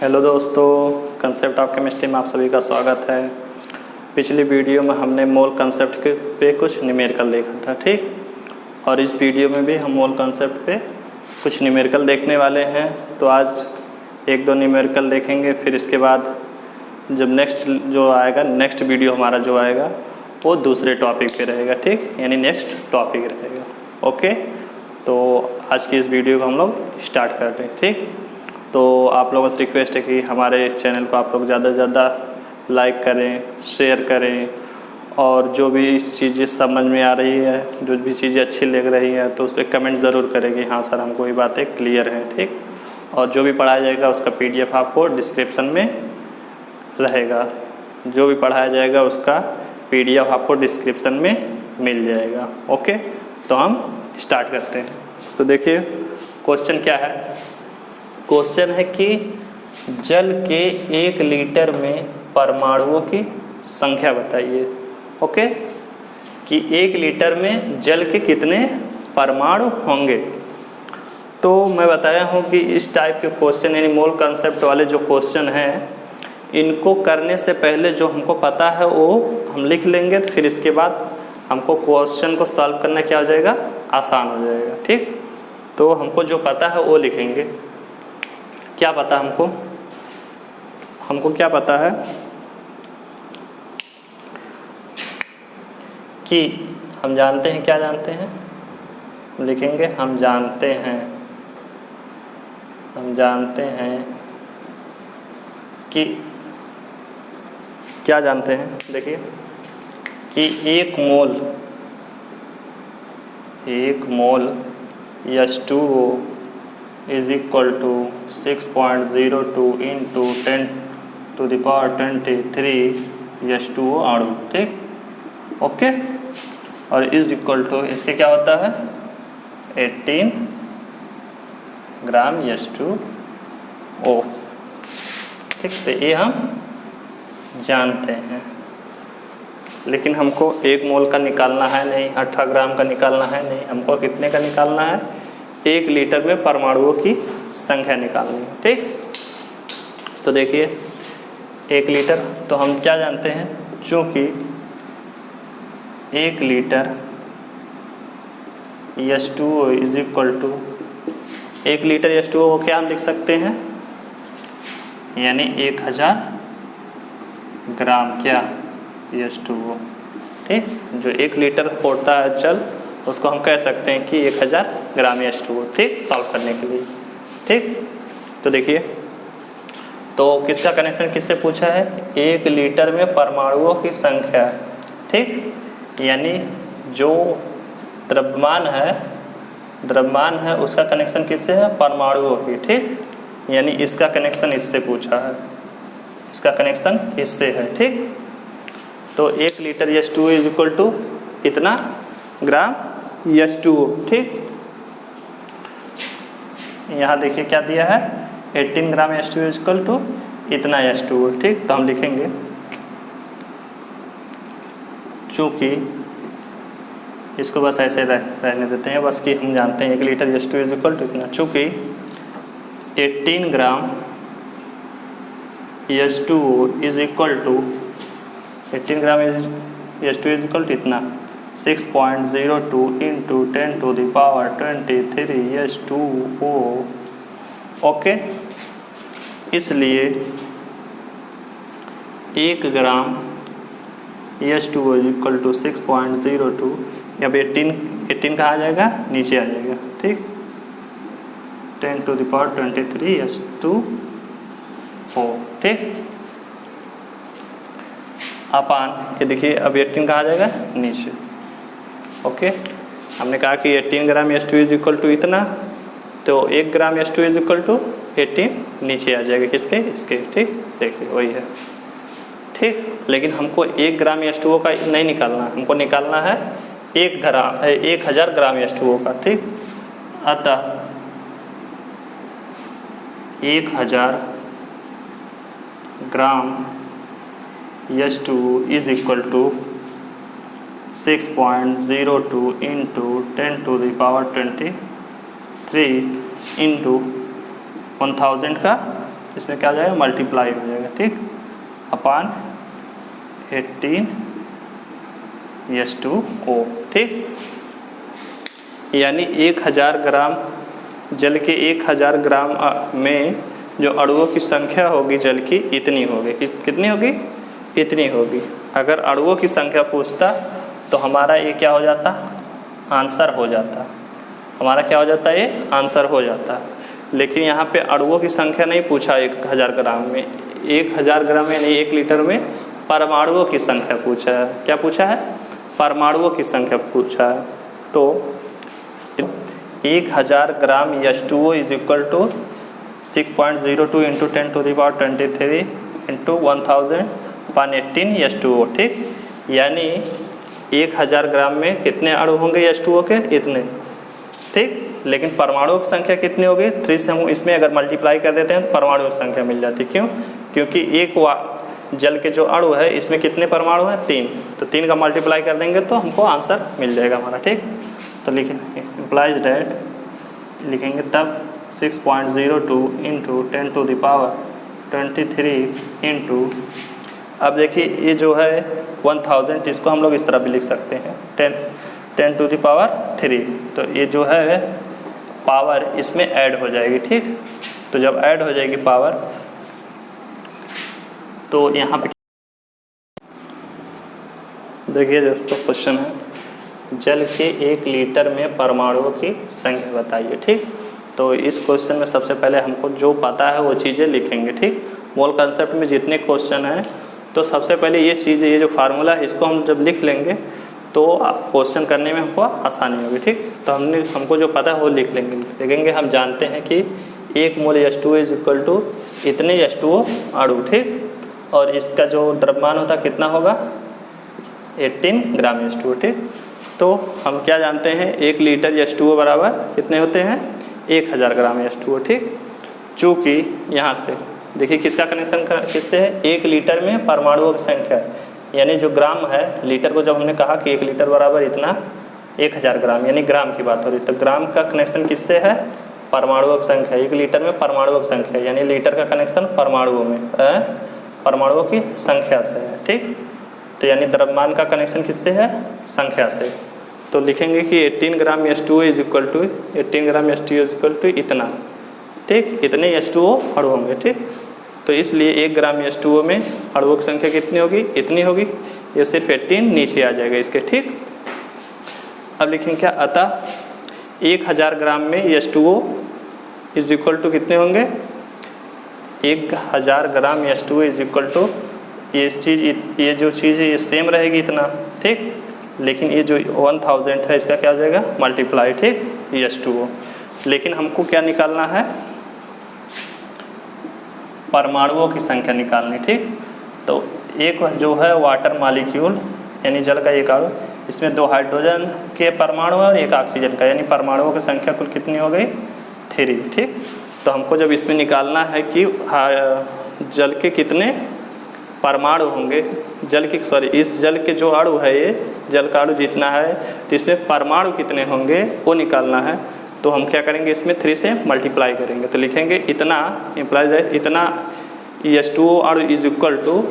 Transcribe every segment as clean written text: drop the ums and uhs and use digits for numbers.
Hello दोस्तों, concept of chemistry में आप सभी का स्वागत है। पिछली वीडियो में हमने मोल कंसेप्ट के पे कुछ न्यूमेरिकल देखा था, ठीक। और इस वीडियो में भी हम मोल कंसेप्ट पे कुछ न्यूमेरिकल देखने वाले हैं। तो आज एक दो न्यूमेरिकल देखेंगे, फिर इसके बाद जब नेक्स्ट वीडियो हमारा जो आएगा वो दूसरे टॉपिक पे रहेगा, ठीक, यानी नेक्स्ट टॉपिक रहेगा। ओके, तो आज की इस वीडियो को हम लोग स्टार्ट करते हैं, ठीक। तो आप लोगों से रिक्वेस्ट है कि हमारे चैनल को आप लोग ज़्यादा से ज़्यादा लाइक करें, शेयर करें, और जो भी चीज़ें समझ में आ रही है, जो भी चीज़ें अच्छी लग रही हैं, तो उस पर कमेंट ज़रूर करें कि हाँ सर हमको ये बातें क्लियर हैं, ठीक। और जो भी पढ़ाया जाएगा उसका PDF आपको डिस्क्रिप्शन में रहेगा। जो भी पढ़ाया जाएगा उसका PDF आपको डिस्क्रिप्शन में मिल जाएगा। ओके, तो हम स्टार्ट करते हैं। तो देखिए क्वेश्चन क्या है। क्वेश्चन है कि जल के 1 लीटर में परमाणुओं की संख्या बताइए। ओके, कि 1 लीटर में जल के कितने परमाणु होंगे। तो मैं बताया हूँ कि इस टाइप के क्वेश्चन यानी मोल कंसेप्ट वाले जो क्वेश्चन हैं, इनको करने से पहले जो हमको पता है वो हम लिख लेंगे, तो फिर इसके बाद हमको क्वेश्चन को सॉल्व करना क्या हो जाएगा, आसान हो जाएगा, ठीक। तो हमको जो पता है वो लिखेंगे। क्या पता हमको क्या पता है कि हम जानते हैं, क्या जानते हैं लिखेंगे, हम जानते हैं कि क्या जानते हैं। देखिए कि 1 मोल H2O is equal to 6.02 into 10 to the power 23 H2O अणु, ठीक। ओके, और इज इक्वल टू इसके क्या होता है 18 ग्राम H2O, ठीक। तो ये हम जानते हैं, लेकिन हमको 1 मोल का निकालना है नहीं, 18 ग्राम का निकालना है नहीं, हमको कितने का निकालना है, 1 लीटर में परमाणुओं की संख्या निकालनी है, ठीक। तो देखिए 1 लीटर, तो हम क्या जानते हैं, चूँकि 1 litre H2O is equal to 1 litre H2O को क्या हम लिख सकते हैं, यानी 1000 ग्राम क्या H2O, ठीक। जो 1 लीटर होता है जल, उसको हम कह सकते हैं कि 1000 ग्राम H2O, ठीक, सॉल्व करने के लिए, ठीक। तो देखिए, तो किसका कनेक्शन किससे पूछा है, 1 लीटर में परमाणुओं की संख्या, ठीक, यानी जो द्रव्यमान है उसका कनेक्शन किससे है, परमाणुओं की, ठीक, यानी इसका कनेक्शन इससे पूछा है, इसका कनेक्शन इससे है, ठीक। तो 1 litre H2O is equal to कितना ग्राम H2O, ठीक। यहाँ देखिए क्या दिया है, 18 gram H2O is equal to इतना H2O, ठीक। तो हम लिखेंगे, चूँकि इसको बस ऐसे रहने देते हैं, बस कि हम जानते हैं 1 litre H2O is equal to इतना, चूँकि 18 gram H2O is equal to 18 gram H2O is equal to इतना 6.02 into 10 to the power 23 H2O। Okay, इसलिए 1 ग्राम H2O इज इक्वल टू 6.02, अब 18 कहाँ आ जाएगा, नीचे आ जाएगा, ठीक, 10 टू द पावर 23 H2O, ठीक। अपान ये देखिए, अब 18 कहाँ आ जाएगा, नीचे। ओके, हमने कहा कि 18 gram H2O is equal to इतना, तो 1 ग्राम H2O इज इक्वल टू 18 नीचे आ जाएगा, किसके, इसके, ठीक। देखिए वही है, ठीक। लेकिन हमको 1 ग्राम H2O का नहीं निकालना, हमको निकालना है 1000 ग्राम H2O का, ठीक। अतः 1000 gram H2O is equal to 6.02 into 10 to the power 23 into 1000 का इसमें क्या हो जाएगा, मल्टीप्लाई हो जाएगा, ठीक, अपान 18 H2O, ठीक। यानी 1000 ग्राम जल के 1000 ग्राम में जो अणुओं की संख्या होगी जल की इतनी होगी। कितनी होगी, इतनी होगी। अगर अणुओं की संख्या पूछता तो हमारा ये क्या हो जाता, आंसर हो जाता, हमारा क्या हो जाता है, ये आंसर हो जाता। लेकिन यहाँ पे अणुओं की संख्या नहीं पूछा 1000 ग्राम में, 1000 ग्राम यानी 1 लीटर में परमाणुओं की संख्या पूछा है। क्या पूछा है, परमाणुओं की संख्या पूछा है। तो 1000 gram H2O is equal to 6.02 into 10⁻23 into 1000/18 H2O, ठीक। यानी 1000 ग्राम में कितने अणु होंगे H2O के, इतने, ठीक। लेकिन परमाणुओं की संख्या कितनी होगी, 3 से हम इसमें अगर मल्टीप्लाई कर देते हैं तो परमाणुओं की संख्या मिल जाती। क्यों, क्योंकि एक जल के जो अणु है इसमें कितने परमाणु हैं, 3, तो 3 का मल्टीप्लाई कर देंगे तो हमको आंसर मिल जाएगा हमारा, ठीक। तो लिखेंगे इम्प्लाइज डैट, लिखेंगे तब 6.02 इंटू 10⁻23 इंटू, अब देखिए ये जो है 1000, इसको हम लोग इस तरह भी लिख सकते हैं 10⁻3, तो ये जो है पावर इसमें ऐड हो जाएगी, ठीक। तो जब ऐड हो जाएगी पावर तो यहाँ पे देखिए दोस्तों, क्वेश्चन है जल के 1 लीटर में परमाणुओं की संख्या बताइए, ठीक। तो इस क्वेश्चन में सबसे पहले हमको जो पता है वो चीज़ें लिखेंगे, ठीक। मोल कंसेप्ट में जितने क्वेश्चन हैं तो सबसे पहले ये चीज़, ये जो फार्मूला है इसको हम जब लिख लेंगे तो क्वेश्चन करने में हमको आसानी होगी, ठीक। तो हमको जो पता है वो लिख लेंगे। देखेंगे हम जानते हैं कि 1 मोल H2O इज इक्वल टू इतने H2O अणु, ठीक। और इसका जो द्रव्यमान होता कितना होगा, 18 ग्राम H2O, ठीक। तो हम क्या जानते हैं, 1 लीटर H2O बराबर कितने होते हैं, 1000 ग्राम H2O, ठीक। चूँकि यहाँ से देखिए किसका कनेक्शन किससे है, 1 लीटर में परमाणुओं की संख्या, यानी जो ग्राम है, लीटर को जब हमने कहा कि 1 लीटर बराबर इतना 1000 ग्राम, यानी ग्राम की बात हो रही, तो ग्राम का कनेक्शन किससे है, परमाणुओं की संख्या। 1 लीटर में परमाणुओं की संख्या, यानी लीटर का कनेक्शन परमाणुओं में, परमाणुओं की संख्या से है, ठीक। तो यानी द्रव्यमान का कनेक्शन किससे है, संख्या से। तो लिखेंगे कि 18 gram H2O is equal to 18 gram H2O is equal to इतना, ठीक, इतने H2O अणु होंगे, ठीक। तो इसलिए 1 ग्राम H2O में अणुओं की संख्या कितनी होगी, इतनी होगी, ये सिर्फ 18 नीचे आ जाएगा इसके, ठीक। अब लिखेंगे क्या, अतः 1000 ग्राम में H2O इज इक्वल टू कितने होंगे, 1000 gram H2O is equal to, ये जो चीज़ है ये सेम रहेगी इतना, ठीक। लेकिन ये जो 1000 है इसका क्या हो जाएगा, मल्टीप्लाई, ठीक, H2O। लेकिन हमको क्या निकालना है, परमाणुओं की संख्या निकालनी, ठीक। तो एक जो है वाटर मॉलिक्यूल यानी जल का एक अणु, इसमें 2 हाइड्रोजन के परमाणु है और 1 ऑक्सीजन का, यानी परमाणुओं की संख्या कुल कितनी हो गई, 3, ठीक। तो हमको जब इसमें निकालना है कि जल के कितने परमाणु होंगे, इस जल के जो अणु है, ये जल का अणु जितना है तो इसमें परमाणु कितने होंगे वो निकालना है। तो हम क्या करेंगे, इसमें 3 से मल्टीप्लाई करेंगे, तो लिखेंगे इतना, इम्प्लाइज है इतना H2O अणु इज इक्वल टू,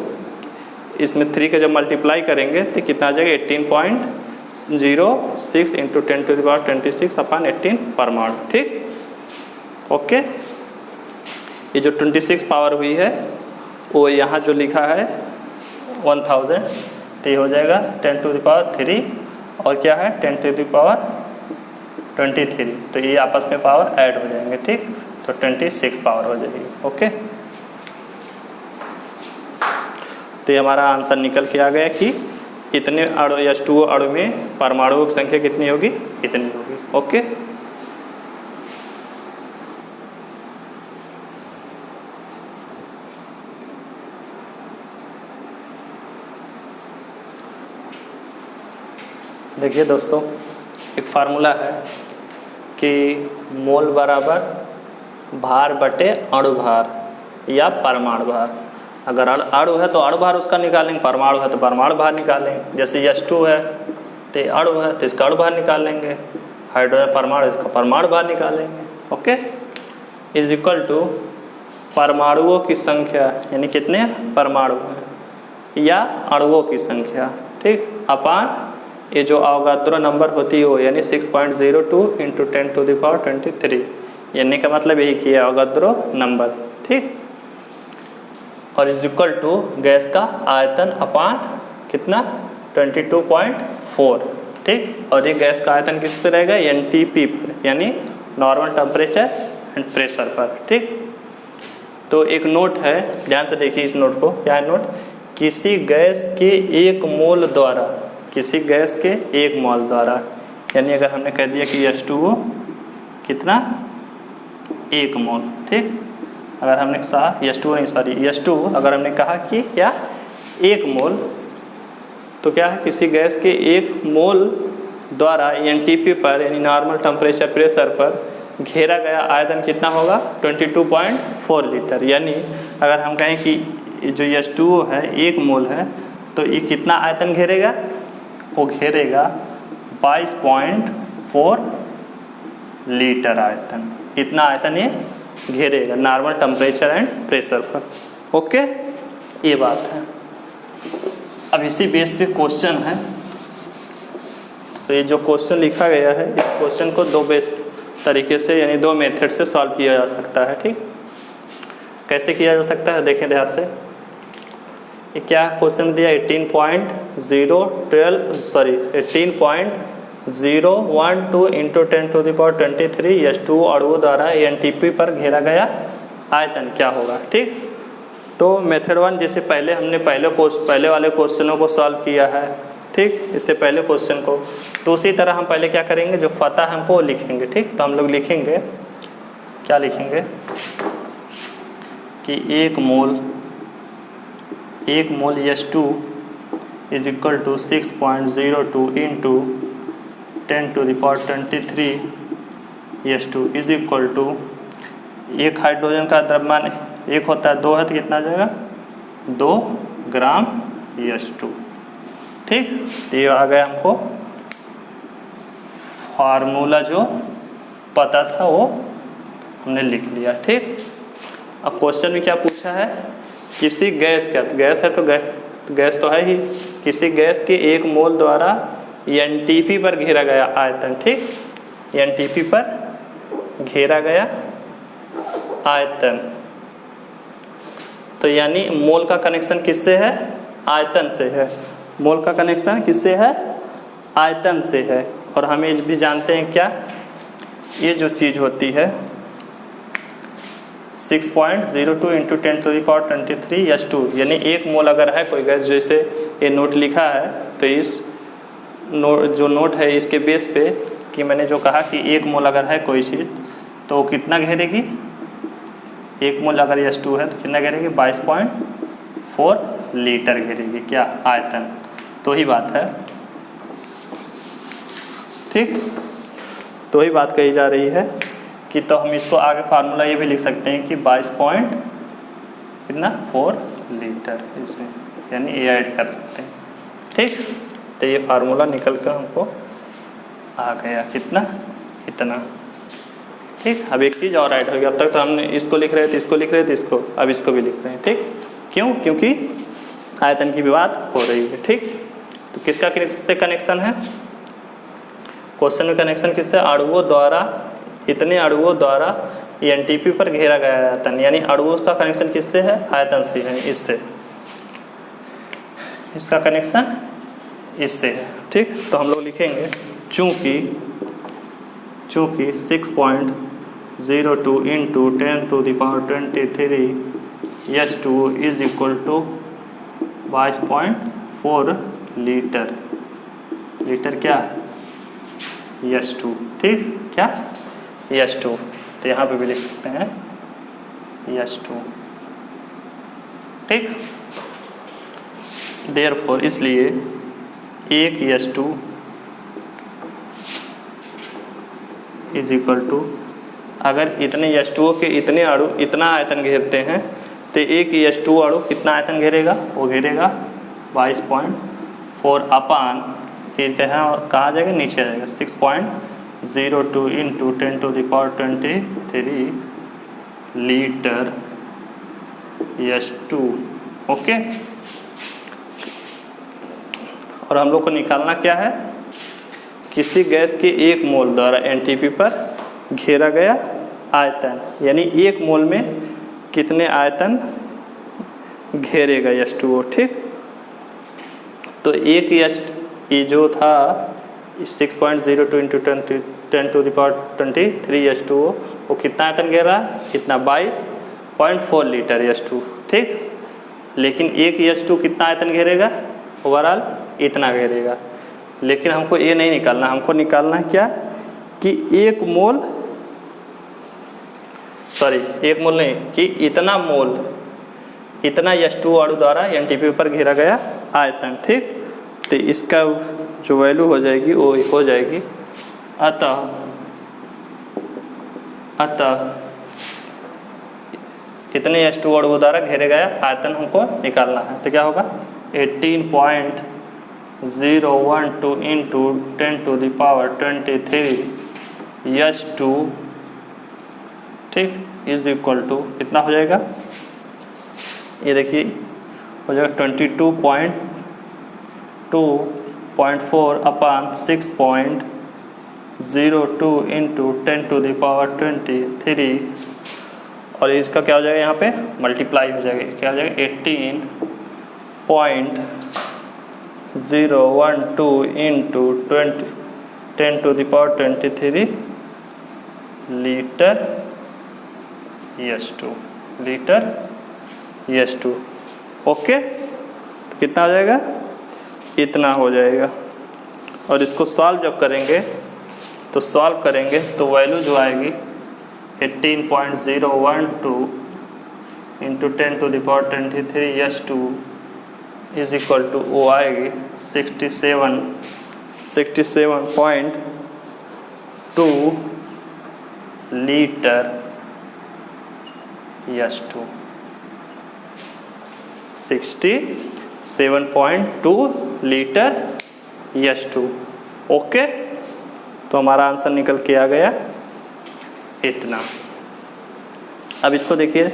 इसमें 3 का जब मल्टीप्लाई करेंगे तो कितना आ जाएगा, 18.06 इंटू 10⁻26/18 परमाणु, ठीक। ओके, ये जो 26 पावर हुई है वो यहाँ जो लिखा है 1000, तो ये हो जाएगा 10⁻³ और क्या है 10⁻23, तो ये आपस में पावर ऐड हो जाएंगे, ठीक। तो 26 पावर हो जाएगी, ओके। तो ये हमारा आंसर निकल के आ गया कि इतने अणु H2O अणु में परमाणुओं की संख्या कितनी होगी, इतनी होगी, ओके। देखिए दोस्तों, एक फार्मूला है कि मोल बराबर भार बटे अणु भार या परमाणु भार। अगर अणु है तो अणु भार उसका निकालेंगे, परमाणु है तो परमाणु भार निकालेंगे। जैसे H2 है तो अणु है तो इसका अणु भार निकालेंगे, हाइड्रोजन परमाणु इसका परमाणु भार निकालेंगे, ओके। इज इक्वल टू परमाणुओं की संख्या, यानी कितने परमाणु हैं या अणुओं की संख्या, ठीक, अपान ये जो अवगाद्रो नंबर होती है वो, यानी 6.02 × 10⁻23, यानी का मतलब यही किया अवगाद्रो नंबर, ठीक। और इज इक्वल टू गैस का आयतन अपान कितना 22.4, ठीक। और ये गैस का आयतन किस पे रहेगा, NTP पर, यानी नॉर्मल टेम्परेचर एंड प्रेशर पर, ठीक। तो एक नोट है, ध्यान से देखिए इस नोट को, क्या है नोट, किसी गैस के एक मोल द्वारा, किसी गैस के एक मोल द्वारा, यानी अगर हमने कह दिया कि H2O कितना 1 मोल, ठीक। अगर हमने कहा H2O नहीं, सॉरी H2, अगर हमने कहा कि क्या 1 मोल, तो क्या है किसी गैस के 1 मोल द्वारा NTP पर, यानी नॉर्मल टेम्परेचर प्रेशर पर घेरा गया आयतन कितना होगा 22.4 लीटर। यानी अगर हम कहें कि जो H2O है 1 मोल है, तो ये कितना आयतन घेरेगा, वो घेरेगा 22.4 लीटर आयतन, इतना आयतन ये घेरेगा नॉर्मल टेम्परेचर एंड प्रेशर पर, ओके, ये बात है। अब इसी बेस पे क्वेश्चन है, तो ये जो क्वेश्चन लिखा गया है, इस क्वेश्चन को 2 बेस तरीके से, यानी 2 मेथड से सॉल्व किया जा सकता है, ठीक। कैसे किया जा सकता है, देखें ध्यान से। ये क्या क्वेश्चन दिया, 18.012 × 10⁻23 H2O अणुओं द्वारा NTP पर घेरा गया आयतन क्या होगा, ठीक। तो मेथड 1 जैसे पहले हमने पहले वाले क्वेश्चनों को सॉल्व किया है, ठीक, इससे पहले क्वेश्चन को, तो उसी तरह हम पहले क्या करेंगे, जो पता हमको लिखेंगे, ठीक। तो हम लोग लिखेंगे, क्या लिखेंगे कि 1 mole H2 is equal to 6.02 × 10⁻23 H2 is equal to, एक हाइड्रोजन का द्रव्यमान 1 होता है, 2 है, तो कितना आ जाएगा 2 ग्राम H2, ठीक। तो ये आ गया हमको फार्मूला, जो पता था वो हमने लिख लिया, ठीक। अब क्वेश्चन में क्या पूछा है, किसी गैस का, गैस है तो गैस तो है ही, किसी गैस के 1 मोल द्वारा NTP पर घेरा गया आयतन, ठीक, NTP पर घेरा गया आयतन। तो यानी मोल का कनेक्शन किससे है, आयतन से है, मोल का कनेक्शन किससे है, आयतन से है। और हमें इस भी जानते हैं क्या, ये जो चीज़ होती है 6.02 × 10⁻23 H2, यानी 1 मोल अगर है कोई गैस, जैसे ये नोट लिखा है, तो इस जो नोट है इसके बेस पे कि मैंने जो कहा कि 1 मोल अगर है कोई चीज़, तो कितना घेरेगी, 1 मोल अगर H2 है तो कितना घेरेगी 22.4 लीटर घेरेगी, क्या आयतन। तो ही बात है, ठीक, तो ही बात कही जा रही है कि, तो हम इसको आगे फार्मूला ये भी लिख सकते हैं कि 22.4 लीटर इसमें, यानी ये ऐड कर सकते हैं, ठीक। तो ये फार्मूला निकल कर हमको आ गया कितना, इतना, ठीक। अब एक चीज़ और ऐड हो गया, अब तक तो हमने इसको लिख रहे थे, इसको लिख रहे थे, इसको, अब इसको भी लिख रहे हैं, ठीक। क्यों, क्योंकि आयतन की भी बात हो रही है, ठीक। तो किसका किससे कनेक्शन है, क्वेश्चन में कनेक्शन किससे, अणुओं द्वारा, इतने अणुओं द्वारा NTP पर घेरा गया आयतन, यानी अणुओं का कनेक्शन किससे है, आयतन से है, इससे, इसका कनेक्शन इससे है, ठीक। तो हम लोग लिखेंगे चूँकि 6.02 × 10⁻23 H2 is equal to 22.4 litre, litre क्या H2, ठीक, क्या H2। तो यहाँ पे भी लिख सकते हैं H2, ठीक। देयरफॉर, इसलिए 1 H2 इज इक्वल टू, अगर इतने H2O के इतने अणु इतना आयतन घेरते हैं, तो 1 H2O अणु कितना आयतन घेरेगा, वो घेरेगा 22.4 अपान, फिर कहाँ जाएगा, नीचे आ जाएगा 6.02 × 10⁻23 लीटर H2। ओके, और हम लोग को निकालना क्या है, किसी गैस के 1 मोल द्वारा एनटीपी पर घेरा गया आयतन, यानी 1 मोल में कितने आयतन घेरेगा H2O। ठीक, तो एक ये जो था 6.02 इंटू 10⁻23 H2O, वो कितना आयतन घेरा, इतना 22.4 लीटर H2। ठीक, लेकिन एक H2 कितना आयतन घेरेगा, ओवरऑल इतना घेरेगा। लेकिन हमको ये नहीं निकालना, हमको निकालना है क्या कि 1 मोल नहीं, कि इतना H2O अणु द्वारा एनटीपी पर घेरा गया आयतन। ठीक, तो इसका जो वैल्यू हो जाएगी वो हो जाएगी, अतः इतने H2O अणु द्वारा घेरे गया आयतन हमको निकालना है। तो क्या होगा, 18.012 इंटू 10⁻23 H2, ठीक, इज इक्वल टू कितना हो जाएगा, ये देखिए हो जाएगा 22.4 अपान 6.02 इंटू 10⁻23, और इसका क्या हो जाएगा, यहाँ पे मल्टीप्लाई हो जाएगा, क्या हो जाएगा 18.012 इंटू 10⁻23 लीटर H2। ओके, कितना हो जाएगा, इतना हो जाएगा। और इसको सॉल्व जब करेंगे तो वैल्यू जो आएगी 18.012 into 10⁻23 H2 is equal to वो आएगी 67.2 litre H2। 67.2 litre H2। Okay, तो हमारा आंसर निकल के आ गया इतना। अब इसको देखिए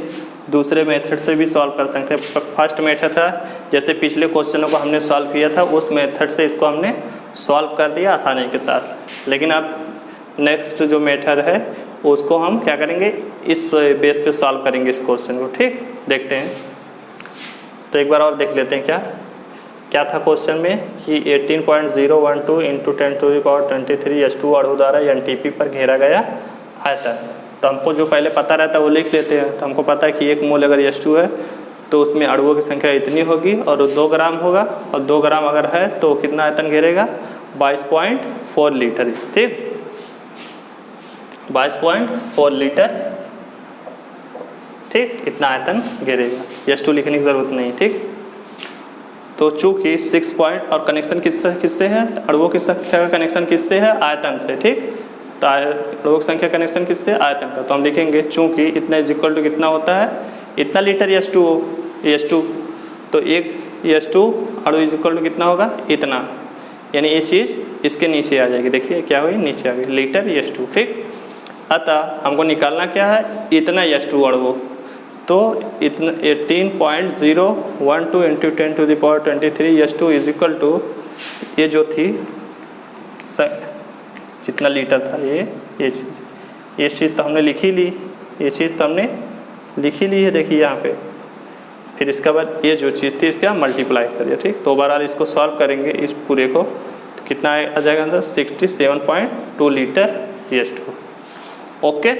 दूसरे मेथड से भी सॉल्व कर सकते हैं। फर्स्ट मेथड था, जैसे पिछले क्वेश्चनों को हमने सॉल्व किया था, उस मेथड से इसको हमने सॉल्व कर दिया आसानी के साथ। लेकिन अब नेक्स्ट जो मेथड है उसको हम क्या करेंगे, इस बेस पे सॉल्व करेंगे इस क्वेश्चन को। ठीक, देखते हैं। तो एक बार और देख लेते हैं क्या था क्वेश्चन में कि 18.012 इंटू 10⁻23 H2 अणु द्वारा एनटीपी पर घेरा गया आयतन। तो हमको जो पहले पता रहता है वो लिख लेते हैं। तो हमको पता है कि 1 मोल अगर H2 है तो उसमें अणुओं की संख्या इतनी होगी और 2 ग्राम होगा, और 2 ग्राम अगर है तो कितना आयतन घेरेगा, 22.4 लीटर। ठीक, 22.4 लीटर, ठीक, इतना आयतन घेरेगा। H2 लिखने की ज़रूरत नहीं। ठीक, तो चूँकि 6 पॉइंट और कनेक्शन किससे है, अणुओं की संख्या का कनेक्शन किससे है, आयतन से। ठीक, तो अणुओं की संख्या कनेक्शन किससे, आयतन का। तो हम लिखेंगे चूँकि इतना इज इक्वल टू कितना होता है, इतना लीटर H2, तो एक H2 अणु इज इक्वल टू कितना होगा, इतना, यानी ये चीज़ इसके नीचे आ जाएगी। देखिए क्या हुई, नीचे आ गई लीटर H2। ठीक, अतः हमको निकालना क्या है, इतना H2 अणु। तो इतना 18.012 into 10⁻23 H2 is equal to, ये जो थी जितना लीटर था ये चीज़ तो हमने लिखी ली, ये चीज़ तो हमने लिखी ली है। देखिए यहाँ पे, फिर इसके बाद ये जो चीज़ थी इसका मल्टीप्लाई करिए। ठीक, तो ओवरऑल इसको सॉल्व करेंगे इस पूरे को, तो कितना आ जाएगा आंसर, 67.2 लीटर H2। ओके,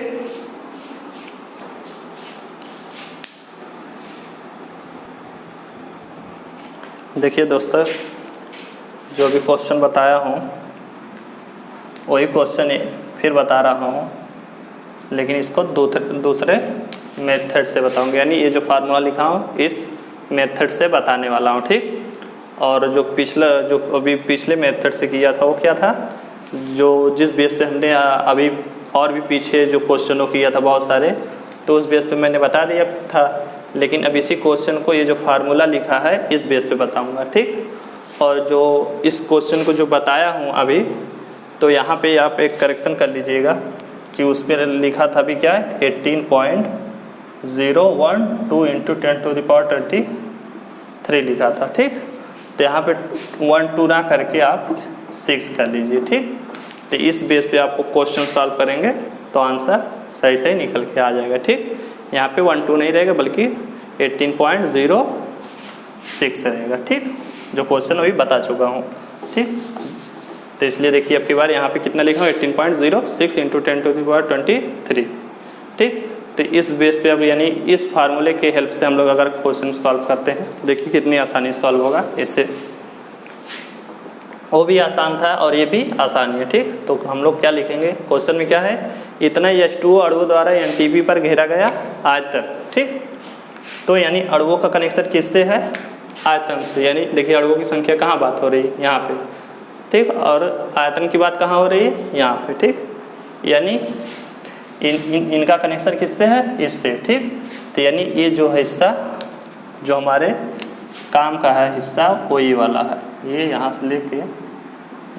देखिए दोस्तों, जो भी क्वेश्चन बताया हूँ वही क्वेश्चन फिर बता रहा हूँ, लेकिन इसको दूसरे मेथड से बताऊँगा। यानी ये जो फार्मूला लिखा हूँ इस मेथड से बताने वाला हूँ। ठीक, और जो अभी पिछले मेथड से किया था वो क्या था, जो जिस बेस पे हमने अभी और भी पीछे जो क्वेश्चनों किया था बहुत सारे, तो उस बेस पे मैंने बता दिया था। लेकिन अब इसी क्वेश्चन को, ये जो फार्मूला लिखा है, इस बेस पे बताऊंगा। ठीक, और जो इस क्वेश्चन को जो बताया हूँ अभी, तो यहाँ पे आप एक करेक्शन कर लीजिएगा कि उस पर लिखा था भी क्या है, 0 1 2 इंटू 10⁻23 लिखा था। ठीक, तो यहाँ पे 1 2 ना करके आप 6 कर लीजिए। ठीक, तो इस बेस पे आपको क्वेश्चन सॉल्व करेंगे तो आंसर सही सही निकल के आ जाएगा। ठीक, यहाँ पे 1 2 नहीं रहेगा बल्कि 18.06 रहेगा। ठीक, जो क्वेश्चन अभी बता चुका हूँ। ठीक, तो इसलिए देखिए अब की बार यहाँ पे कितना लिखा हूँ 18.06 इंटू 10⁻23। ठीक, तो इस बेस पे अब यानी इस फार्मूले के हेल्प से हम लोग अगर क्वेश्चन सॉल्व करते हैं, देखिए कितनी आसानी सॉल्व होगा इससे। वो भी आसान था और ये भी आसान है। ठीक, तो हम लोग क्या लिखेंगे, क्वेश्चन में क्या है, इतना H2O अणुओं द्वारा NTP पर घेरा गया आयतन। ठीक, तो यानी अणुओं का कनेक्शन किससे है, आयतन से। यानी देखिए अणुओं की संख्या कहाँ बात हो रही है, यहाँ पे। ठीक, और आयतन की बात कहाँ हो रही है, यहाँ पे। ठीक, यानी इनका कनेक्शन किससे है, इससे। ठीक, तो यानी ये जो हिस्सा जो हमारे काम का है हिस्सा वो ये वाला है, ये यहाँ से लेके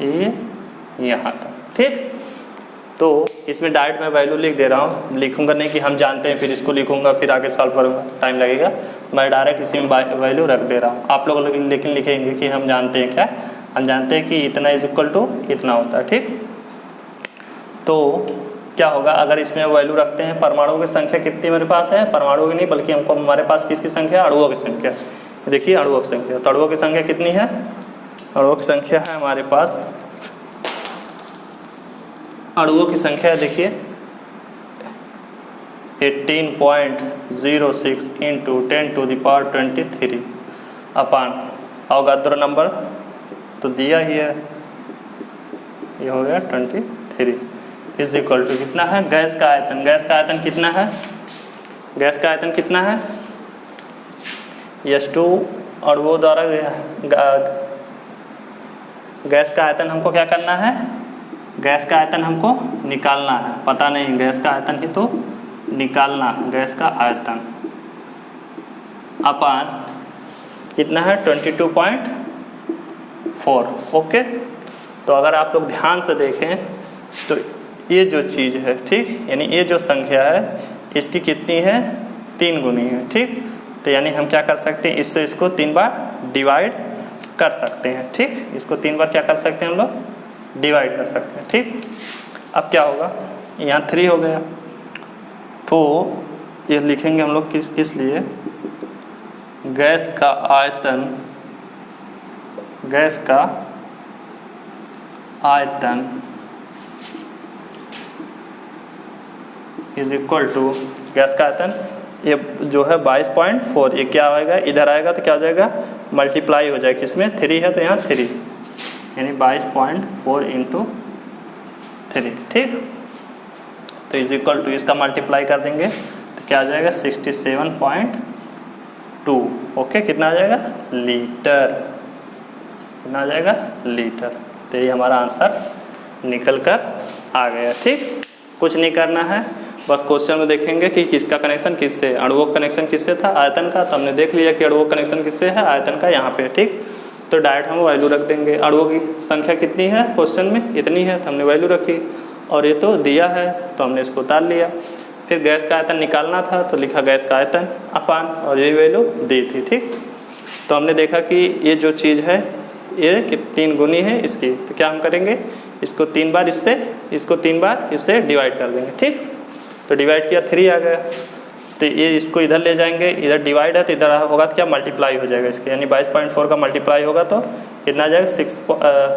ये यहाँ तक। ठीक, तो इसमें डायरेक्ट मैं वैल्यू लिख दे रहा हूँ, लिखूंगा नहीं कि हम जानते हैं फिर इसको लिखूंगा फिर आगे सॉल्व करूँगा, टाइम लगेगा। मैं डायरेक्ट इसी में वैल्यू रख दे रहा हूँ। आप लोग लेकिन लिखेंगे कि हम जानते हैं क्या, हम जानते हैं कि इतना इज इक्वल टू इतना होता है। ठीक, तो क्या होगा अगर इसमें वैल्यू रखते हैं, परमाणुओं की संख्या कितनी मेरे पास है, परमाणुओं की नहीं बल्कि हमको हमारे पास किसकी संख्या, अणुओं की संख्या। देखिए अणुओं की संख्या, तो अणुओं की संख्या कितनी है, अणुओं की संख्या है हमारे पास, अणुओं की संख्या देखिए 18.06 इंटू 10⁻23 अपान अवगाद्रो नंबर तो दिया ही है, ये हो गया 23 इज इक्वल टू कितना है, गैस का आयतन। गैस का आयतन कितना है, गैस का आयतन कितना है, H2 अणुओं द्वारा गैस का आयतन हमको क्या करना है, गैस का आयतन हमको निकालना है, पता नहीं गैस का आयतन ही तो निकालना, गैस का आयतन अपान कितना है 22.4। ओके, तो अगर आप लोग ध्यान से देखें तो ये जो चीज़ है, ठीक, यानी ये जो संख्या है इसकी कितनी है, 3 गुनी है। ठीक, तो यानी हम क्या कर सकते हैं, इससे इसको 3 बार डिवाइड कर सकते हैं। ठीक, इसको 3 बार क्या कर सकते हैं हम लोग, डिवाइड कर सकते हैं। ठीक, अब क्या होगा, यहाँ 3 हो गया तो ये लिखेंगे हम लोग किस, इसलिए गैस का आयतन, गैस का आयतन इज इक्वल टू, गैस का आयतन ये जो है 22.4, ये क्या आएगा, इधर आएगा तो क्या हो जाएगा, मल्टीप्लाई हो जाएगा, किसमें 3 है तो यहाँ 3, यानी 22.4 इंटू 3। ठीक, तो इज इक्वल टू इसका मल्टीप्लाई कर देंगे तो क्या आ जाएगा 67.2। ओके, कितना आ जाएगा, लीटर, कितना आ जाएगा, लीटर। तो ये हमारा आंसर निकल कर आ गया। ठीक, कुछ नहीं करना है, बस क्वेश्चन में देखेंगे कि किसका कनेक्शन किससे, अणुओं का कनेक्शन किससे था, आयतन का। तो हमने देख लिया कि अणुओं का कनेक्शन किससे है, आयतन का, यहाँ पे। ठीक, तो डायरेक्ट हम वैल्यू रख देंगे, अणुओं की संख्या कितनी है क्वेश्चन में, इतनी है, तो हमने वैल्यू रखी, और ये तो दिया है तो हमने इसको उतार लिया। फिर गैस का आयतन निकालना था तो लिखा गैस का आयतन अपान, और ये वैल्यू दी थी। ठीक, तो हमने देखा कि ये जो चीज़ है ये 3 गुनी है इसकी, तो क्या हम करेंगे, इसको 3 बार इससे, इसको 3 बार इससे डिवाइड कर देंगे। ठीक, तो डिवाइड किया 3 आ गया, तो ये इसको इधर ले जाएंगे, इधर डिवाइड है तो इधर होगा तो क्या मल्टीप्लाई हो जाएगा इसके, यानी 22.4 का मल्टीप्लाई होगा तो कितना आ जाएगा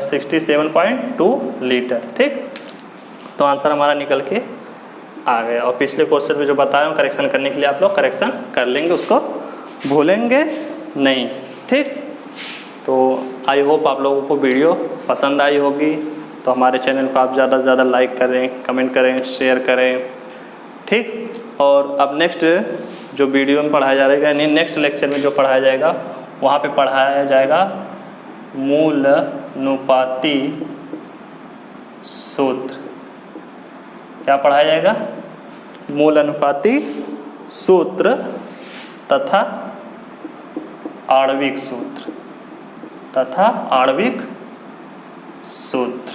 67.2 लीटर। ठीक, तो आंसर हमारा निकल के आ गया। और पिछले क्वेश्चन में जो बताया हूँ करेक्शन करने के लिए आप लोग करेक्शन कर लेंगे, उसको भूलेंगे नहीं। ठीक, तो आई होप आप लोगों को वीडियो पसंद आई होगी, तो हमारे चैनल को आप ज़्यादा से ज़्यादा लाइक करें, कमेंट करें, शेयर करें। ठीक, और अब नेक्स्ट जो वीडियो में पढ़ाया जाएगा, यानी नेक्स्ट लेक्चर में जो पढ़ाया जाएगा वहाँ पे पढ़ाया जाएगा मूलानुपाती सूत्र। क्या पढ़ाया जाएगा, मूलानुपाती सूत्र तथा आणविक सूत्र, तथा आणविक सूत्र।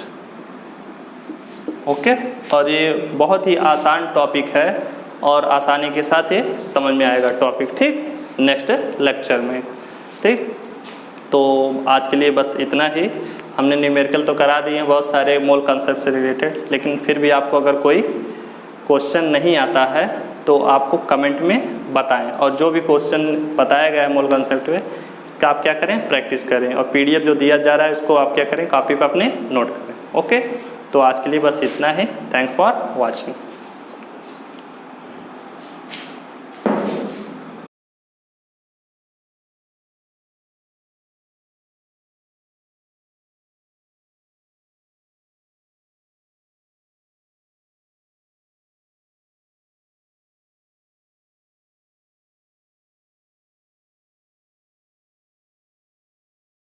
ओके, और ये बहुत ही आसान टॉपिक है और आसानी के साथ ये समझ में आएगा टॉपिक, ठीक, नेक्स्ट लेक्चर में, ठीक। तो आज के लिए बस इतना ही। हमने न्यूमेरिकल तो करा दिए हैं बहुत सारे मोल कॉन्सेप्ट से रिलेटेड, लेकिन फिर भी आपको अगर कोई क्वेश्चन नहीं आता है तो आपको कमेंट में बताएं, और जो भी क्वेश्चन बताया गया है मोल कॉन्सेप्ट में इसका आप क्या करें, प्रैक्टिस करें, और PDF जो दिया जा रहा है इसको आप क्या करें, कॉपी पर अपने नोट करें। ओके, तो आज के लिए बस इतना ही। Thanks for watching.